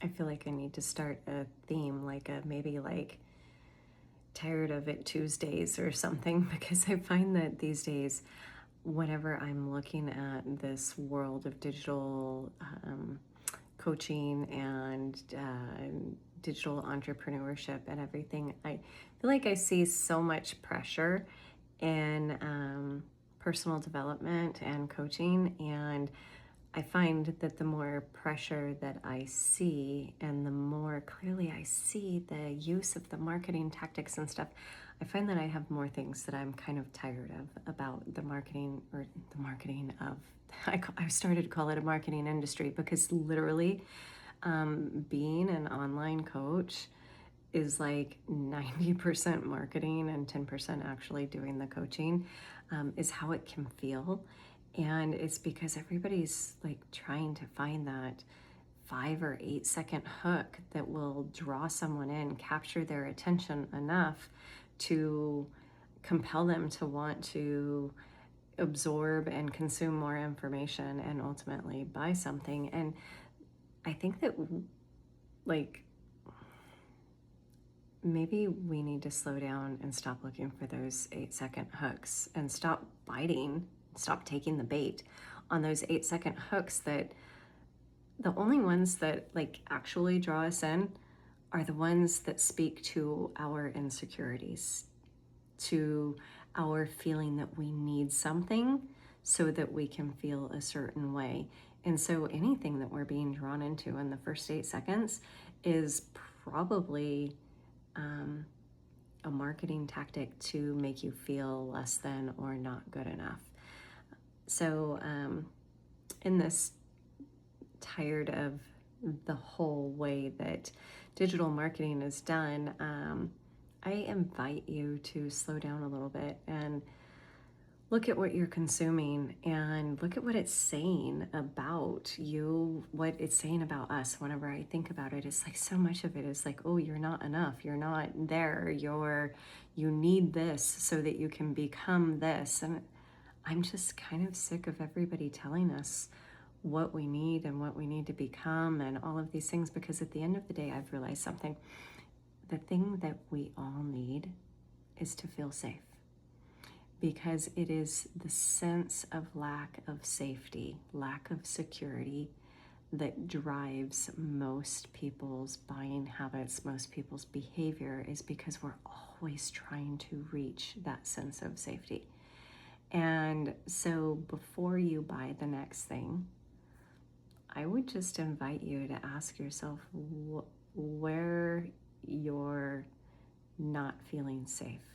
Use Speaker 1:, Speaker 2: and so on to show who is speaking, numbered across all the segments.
Speaker 1: I feel like I need to start a theme, like maybe like tired of it Tuesdays or something, because I find that these days, whenever I'm looking at this world of digital coaching and digital entrepreneurship and everything, I feel like I see so much pressure in personal development and coaching. And I find that the more pressure that I see and the more clearly I see the use of the marketing tactics and stuff, I find that I have more things that I'm kind of tired of about the marketing, or the marketing of, I started to call it a marketing industry, because literally being an online coach is like 90% marketing and 10% actually doing the coaching, is how it can feel. And it's because everybody's like trying to find that 5 or 8 second hook that will draw someone in, capture their attention enough to compel them to want to absorb and consume more information and ultimately buy something. And I think that, like, maybe we need to slow down and stop looking for those 8 second hooks and stop biting, stop taking the bait on those 8 second hooks. That the only ones that like actually draw us in are the ones that speak to our insecurities, to our feeling that we need something so that we can feel a certain way. And so anything that we're being drawn into in the first 8 seconds is probably a marketing tactic to make you feel less than or not good enough. So in this tired of the whole way that digital marketing is done, I invite you to slow down a little bit and look at what you're consuming and look at what it's saying about you, what it's saying about us. Whenever I think about it, it's like so much of it is like, oh, you're not enough, you're not there, you need this so that you can become this. And I'm just kind of sick of everybody telling us what we need and what we need to become and all of these things, because at the end of the day, I've realized something. The thing that we all need is to feel safe, because it is the sense of lack of safety, lack of security, that drives most people's buying habits, most people's behavior, is because we're always trying to reach that sense of safety. And so before you buy the next thing, I would just invite you to ask yourself where you're not feeling safe.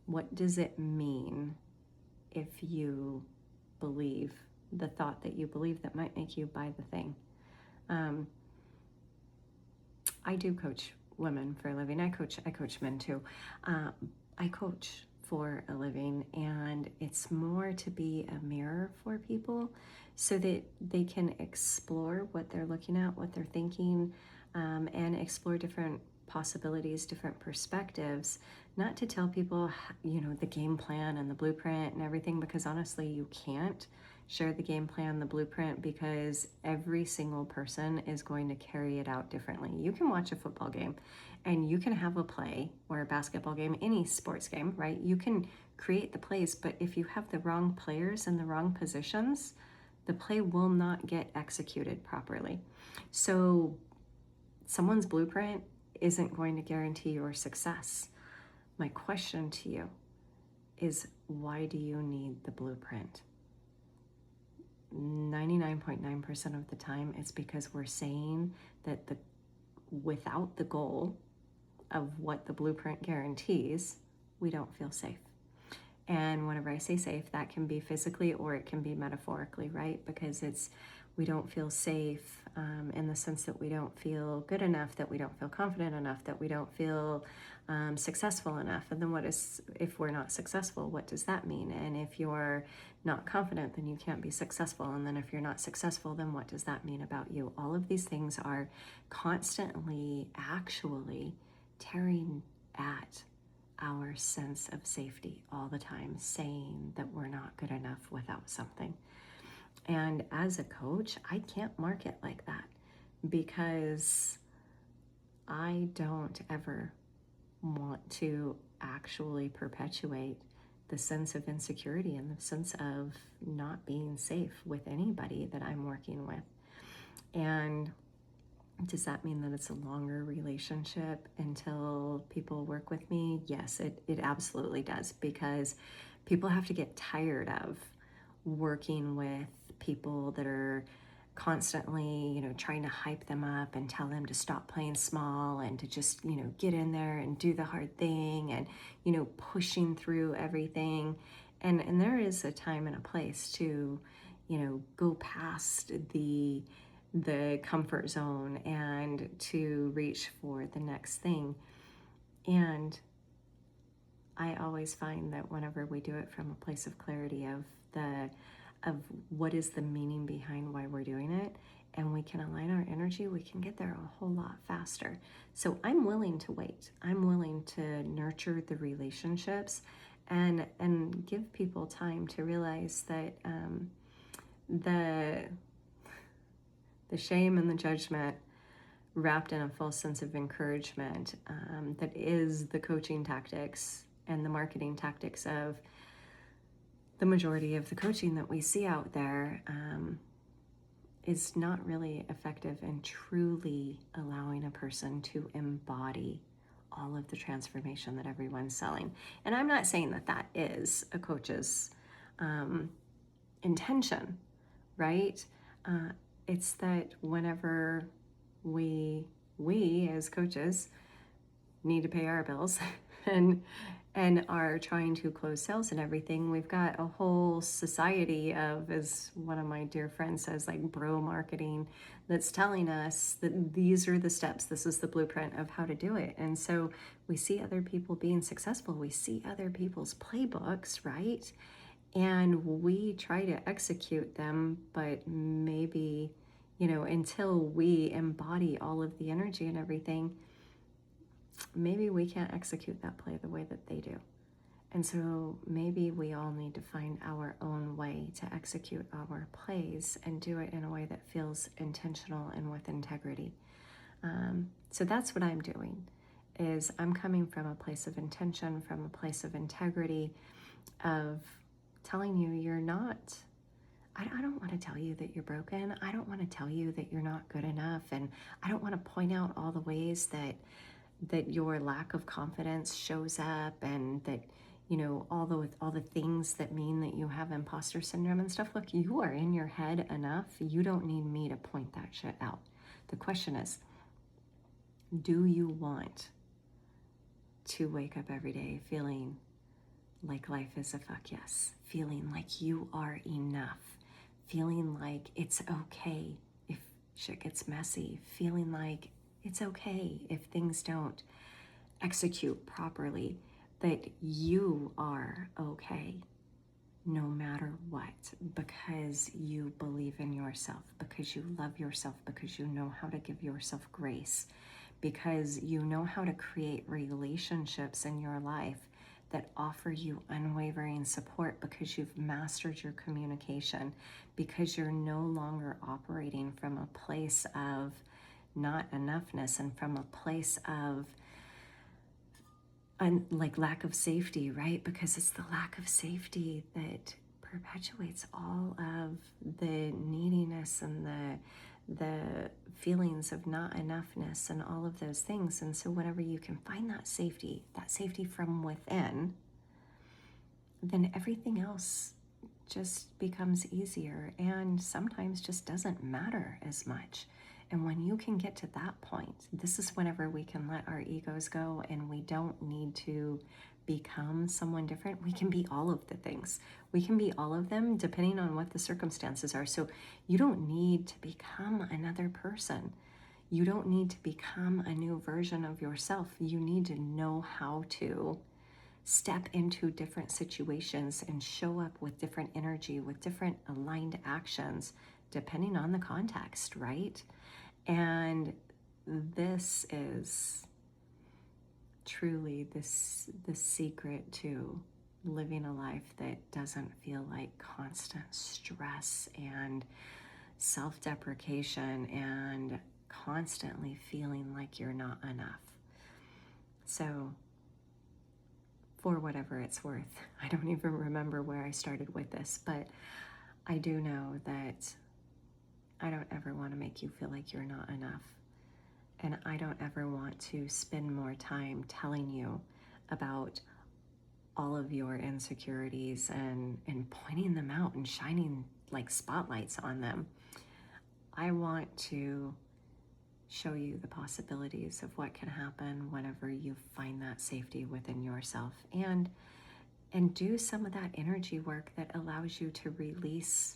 Speaker 1: What does it mean if you believe the thought that you believe that might make you buy the thing? I do coach women for a living. I coach men too. I coach for a living, and it's more to be a mirror for people so that they can explore what they're looking at, what they're thinking, and explore different possibilities, different perspectives. Not to tell people, the game plan and the blueprint and everything, because honestly, you can't share the game plan, the blueprint, because every single person is going to carry it out differently. You can watch a football game and you can have a play, or a basketball game, any sports game, right? You can create the plays, but if you have the wrong players in the wrong positions, the play will not get executed properly. So someone's blueprint isn't going to guarantee your success. My question to you is, why do you need the blueprint? 99.9% of the time, it's because we're saying that without the goal of what the blueprint guarantees, we don't feel safe. And whenever I say safe, that can be physically or it can be metaphorically, right? Because we don't feel safe in the sense that we don't feel good enough, that we don't feel confident enough, that we don't feel successful enough. And then if we're not successful, what does that mean? And if you're not confident, then you can't be successful. And then if you're not successful, then what does that mean about you? All of these things are constantly actually tearing at our sense of safety all the time, saying that we're not good enough without something. And as a coach, I can't market like that, because I don't ever want to actually perpetuate the sense of insecurity and the sense of not being safe with anybody that I'm working with. And does that mean that it's a longer relationship until people work with me? Yes, it absolutely does, because people have to get tired of working with people that are constantly, trying to hype them up and tell them to stop playing small and to just, get in there and do the hard thing and, pushing through everything. And there is a time and a place to, go past the comfort zone and to reach for the next thing. And I always find that whenever we do it from a place of clarity of what is the meaning behind why we're doing it, and we can align our energy, we can get there a whole lot faster. So I'm willing to wait. I'm willing to nurture the relationships and give people time to realize that the shame and the judgment wrapped in a false sense of encouragement that is the coaching tactics and the marketing tactics of the majority of the coaching that we see out there is not really effective in truly allowing a person to embody all of the transformation that everyone's selling. And I'm not saying that that is a coach's intention, right? It's that whenever we as coaches need to pay our bills and are trying to close sales and everything, we've got a whole society of, as one of my dear friends says, like bro marketing, that's telling us that these are the steps, this is the blueprint of how to do it. And so we see other people being successful, we see other people's playbooks, right? And we try to execute them, but maybe, until we embody all of the energy and everything, maybe we can't execute that play the way that they do. And so maybe we all need to find our own way to execute our plays and do it in a way that feels intentional and with integrity. So that's what I'm doing, is I'm coming from a place of intention, from a place of integrity, of telling you you're not, I don't want to tell you that you're broken. I don't want to tell you that you're not good enough. And I don't want to point out all the ways that your lack of confidence shows up, and that, all the things that mean that you have imposter syndrome and stuff. Look, you are in your head enough. You don't need me to point that shit out. The question is, do you want to wake up every day feeling like life is a fuck yes, feeling like you are enough, feeling like it's okay if shit gets messy, feeling like it's okay if things don't execute properly, that you are okay no matter what, because you believe in yourself, because you love yourself, because you know how to give yourself grace, because you know how to create relationships in your life that offer you unwavering support, because you've mastered your communication, because you're no longer operating from a place of not enoughness and from a place of like lack of safety, right? Because it's the lack of safety that perpetuates all of the neediness and the feelings of not enoughness and all of those things. And so whenever you can find that safety from within, then everything else just becomes easier and sometimes just doesn't matter as much. And when you can get to that point, this is whenever we can let our egos go, and we don't need to become someone different. We can be all of the things. We can be all of them depending on what the circumstances are. So you don't need to become another person. You don't need to become a new version of yourself. You need to know how to step into different situations and show up with different energy, with different aligned actions, depending on the context, right? And this is truly the secret to living a life that doesn't feel like constant stress and self-deprecation and constantly feeling like you're not enough. So, for whatever it's worth, I don't even remember where I started with this, but I do know that I don't ever want to make you feel like you're not enough. And I don't ever want to spend more time telling you about all of your insecurities and pointing them out and shining like spotlights on them. I want to show you the possibilities of what can happen whenever you find that safety within yourself, and do some of that energy work that allows you to release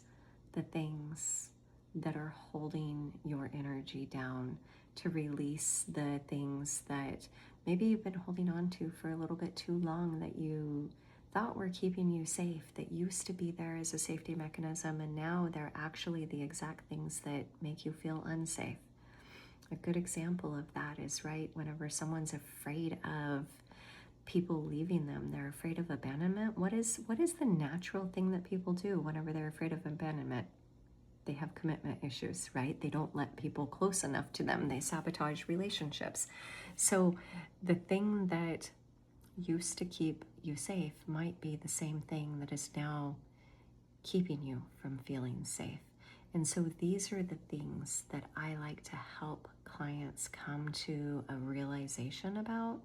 Speaker 1: the things that are holding your energy down, to release the things that maybe you've been holding on to for a little bit too long, that you thought were keeping you safe, that used to be there as a safety mechanism, and now they're actually the exact things that make you feel unsafe. A good example of that is, right, whenever someone's afraid of people leaving them, they're afraid of abandonment. What is the natural thing that people do whenever they're afraid of abandonment? They have commitment issues, right? They don't let people close enough to them. They sabotage relationships. So the thing that used to keep you safe might be the same thing that is now keeping you from feeling safe. And so these are the things that I like to help clients come to a realization about,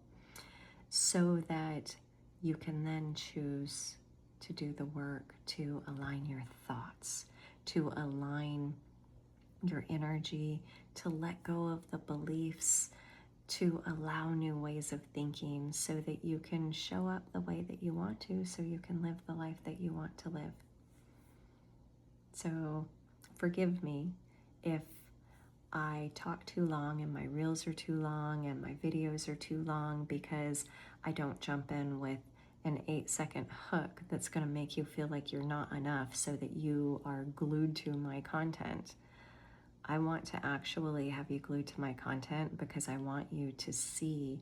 Speaker 1: so that you can then choose to do the work to align your thoughts, to align your energy, to let go of the beliefs, to allow new ways of thinking, so that you can show up the way that you want to, so you can live the life that you want to live. So forgive me if I talk too long and my reels are too long and my videos are too long, because I don't jump in with an 8-second hook that's going to make you feel like you're not enough so that you are glued to my content. I want to actually have you glued to my content because I want you to see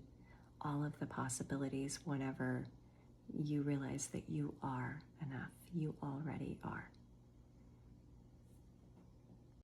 Speaker 1: all of the possibilities whenever you realize that you are enough. You already are.